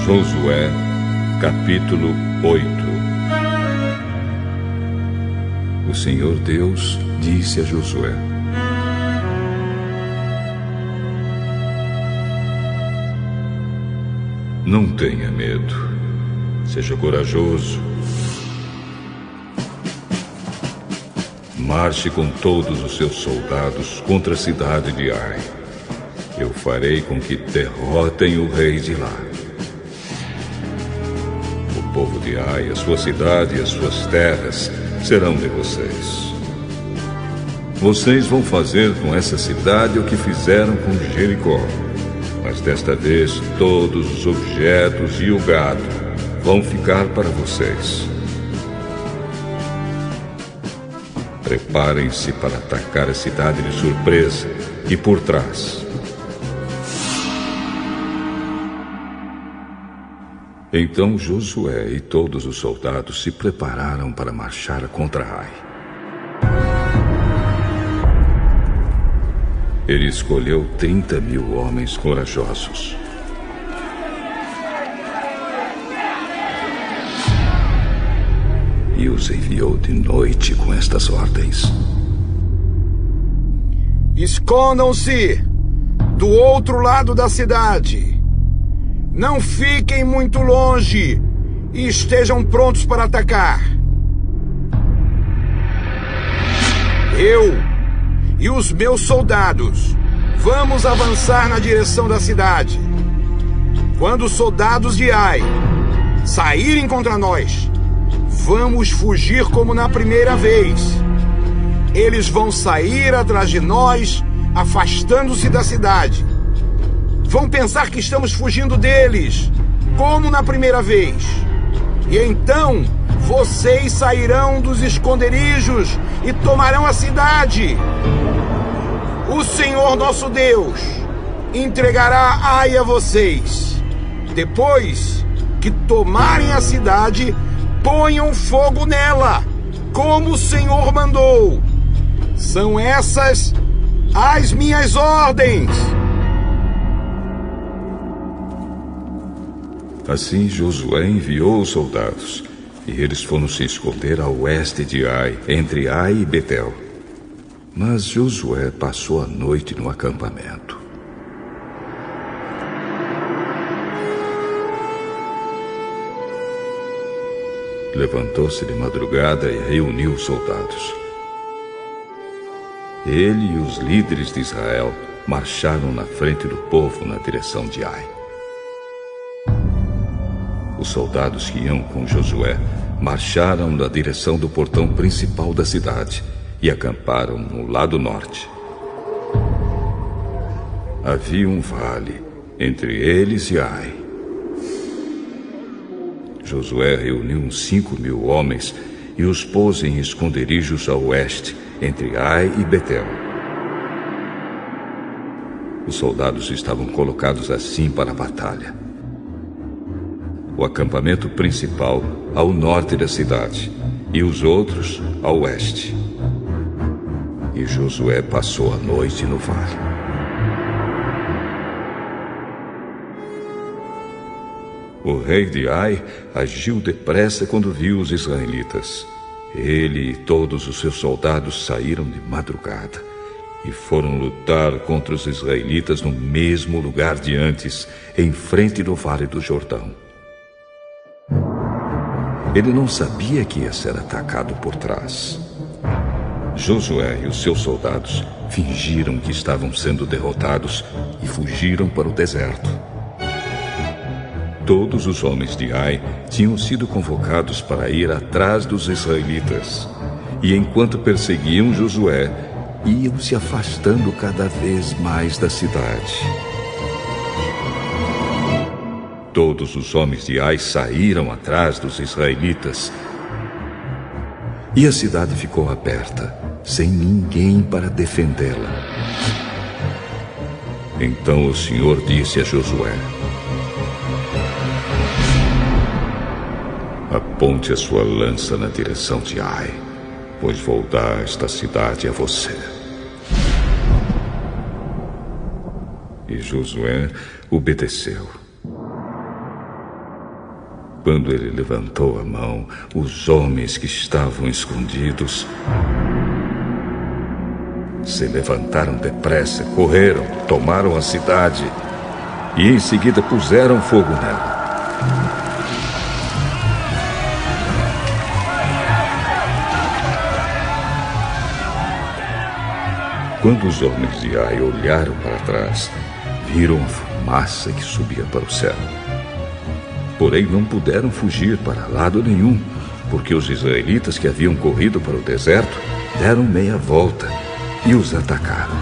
Josué, capítulo 8. O Senhor Deus disse a Josué: não tenha medo, seja corajoso. Marche com todos os seus soldados contra a cidade de Ai. Eu farei com que derrotem o rei de lá. O povo de Ai, a sua cidade e as suas terras serão de vocês. Vocês vão fazer com essa cidade o que fizeram com Jericó. Mas desta vez todos os objetos e o gado vão ficar para vocês. Preparem-se para atacar a cidade de surpresa e por trás. Então Josué e todos os soldados se prepararam para marchar contra Ai. Ele escolheu 30.000 homens corajosos. E os enviou de noite com estas ordens: escondam-se do outro lado da cidade. Não fiquem muito longe e estejam prontos para atacar. Eu e os meus soldados vamos avançar na direção da cidade. Quando os soldados de Ai saírem contra nós, vamos fugir como na primeira vez. Eles vão sair atrás de nós, afastando-se da cidade. Vão pensar que estamos fugindo deles, como na primeira vez. E então vocês sairão dos esconderijos e tomarão a cidade. O Senhor nosso Deus entregará Ai a vocês. Depois que tomarem a cidade, ponham fogo nela, como o Senhor mandou. São essas as minhas ordens. Assim Josué enviou os soldados, e eles foram se esconder a oeste de Ai, entre Ai e Betel. Mas Josué passou a noite no acampamento. Levantou-se de madrugada e reuniu os soldados. Ele e os líderes de Israel marcharam na frente do povo na direção de Ai. Os soldados que iam com Josué marcharam na direção do portão principal da cidade e acamparam no lado norte. Havia um vale entre eles e Ai. Josué reuniu uns 5.000 homens e os pôs em esconderijos a oeste, entre Ai e Betel. Os soldados estavam colocados assim para a batalha. O acampamento principal ao norte da cidade e os outros a oeste. E Josué passou a noite no vale. O rei de Ai agiu depressa quando viu os israelitas. Ele e todos os seus soldados saíram de madrugada e foram lutar contra os israelitas no mesmo lugar de antes, em frente do Vale do Jordão. Ele não sabia que ia ser atacado por trás. Josué e os seus soldados fingiram que estavam sendo derrotados e fugiram para o deserto. Todos os homens de Ai tinham sido convocados para ir atrás dos israelitas. E enquanto perseguiam Josué, iam se afastando cada vez mais da cidade. Todos os homens de Ai saíram atrás dos israelitas. E a cidade ficou aberta, sem ninguém para defendê-la. Então o Senhor disse a Josué: aponte a sua lança na direção de Ai, pois vou dar esta cidade a você. E Josué obedeceu. Quando ele levantou a mão, os homens que estavam escondidos se levantaram depressa, correram, tomaram a cidade e em seguida puseram fogo nela. Quando os homens de Ai olharam para trás, viram a fumaça que subia para o céu. Porém, não puderam fugir para lado nenhum, porque os israelitas que haviam corrido para o deserto deram meia volta e os atacaram.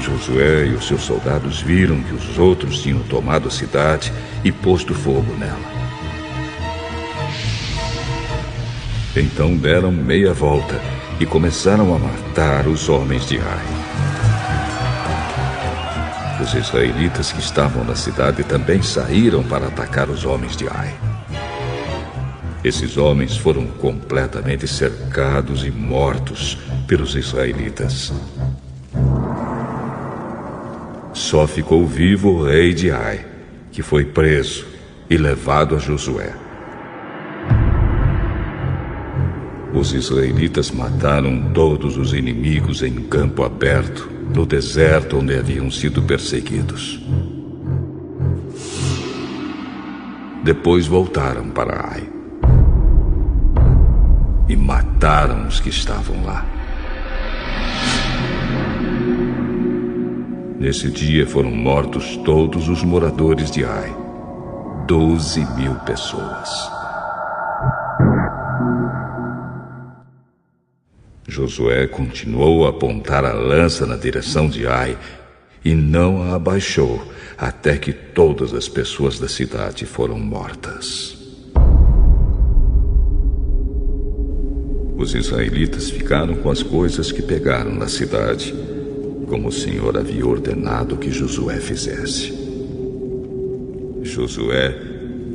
Josué e os seus soldados viram que os outros tinham tomado a cidade e posto fogo nela. Então deram meia volta e começaram a matar os homens de Ai. Os israelitas que estavam na cidade também saíram para atacar os homens de Ai. Esses homens foram completamente cercados e mortos pelos israelitas. Só ficou vivo o rei de Ai, que foi preso e levado a Josué. Os israelitas mataram todos os inimigos em campo aberto, no deserto onde haviam sido perseguidos. Depois voltaram para Ai e mataram os que estavam lá. Nesse dia foram mortos todos os moradores de Ai, 12.000 pessoas. Josué continuou a apontar a lança na direção de Ai e não a abaixou até que todas as pessoas da cidade foram mortas. Os israelitas ficaram com as coisas que pegaram na cidade, como o Senhor havia ordenado que Josué fizesse. Josué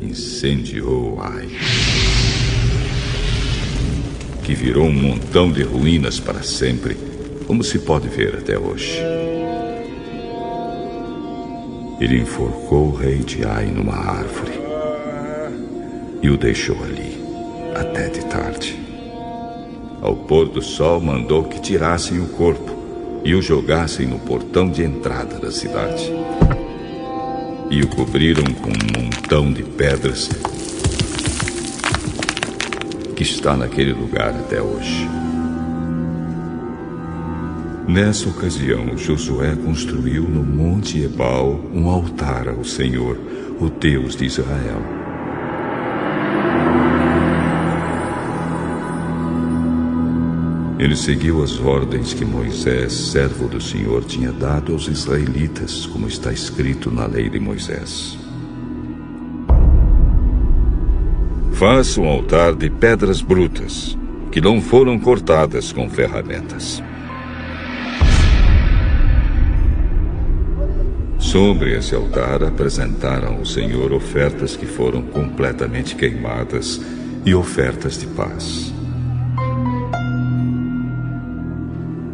incendiou Ai, que virou um montão de ruínas para sempre, como se pode ver até hoje. Ele enforcou o rei de Ai numa árvore e o deixou ali até de tarde. Ao pôr do sol, mandou que tirassem o corpo e o jogassem no portão de entrada da cidade. E o cobriram com um montão de pedras que está naquele lugar até hoje. Nessa ocasião, Josué construiu no Monte Ebal um altar ao Senhor, o Deus de Israel. Ele seguiu as ordens que Moisés, servo do Senhor, tinha dado aos israelitas, como está escrito na lei de Moisés. Faça um altar de pedras brutas, que não foram cortadas com ferramentas. Sobre esse altar apresentaram ao Senhor ofertas que foram completamente queimadas e ofertas de paz.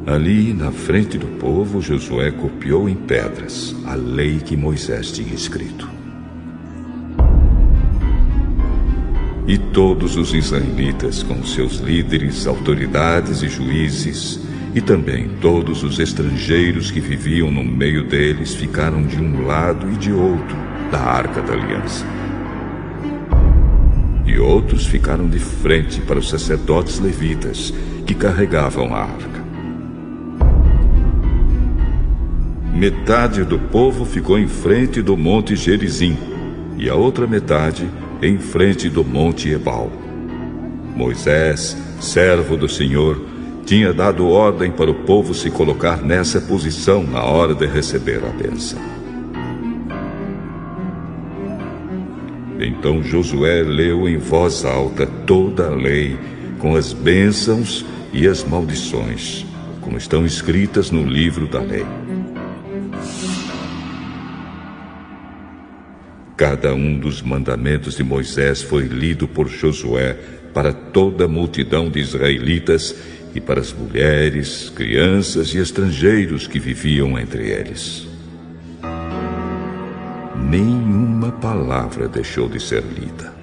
Ali, na frente do povo, Josué copiou em pedras a lei que Moisés tinha escrito. E todos os israelitas, com seus líderes, autoridades e juízes, e também todos os estrangeiros que viviam no meio deles, ficaram de um lado e de outro da Arca da Aliança. E outros ficaram de frente para os sacerdotes levitas, que carregavam a arca. Metade do povo ficou em frente do Monte Gerizim, e a outra metade em frente do Monte Ebal. Moisés, servo do Senhor, tinha dado ordem para o povo se colocar nessa posição na hora de receber a bênção. Então Josué leu em voz alta toda a lei, com as bênçãos e as maldições, como estão escritas no livro da lei. Cada um dos mandamentos de Moisés foi lido por Josué para toda a multidão de israelitas e para as mulheres, crianças e estrangeiros que viviam entre eles. Nenhuma palavra deixou de ser lida.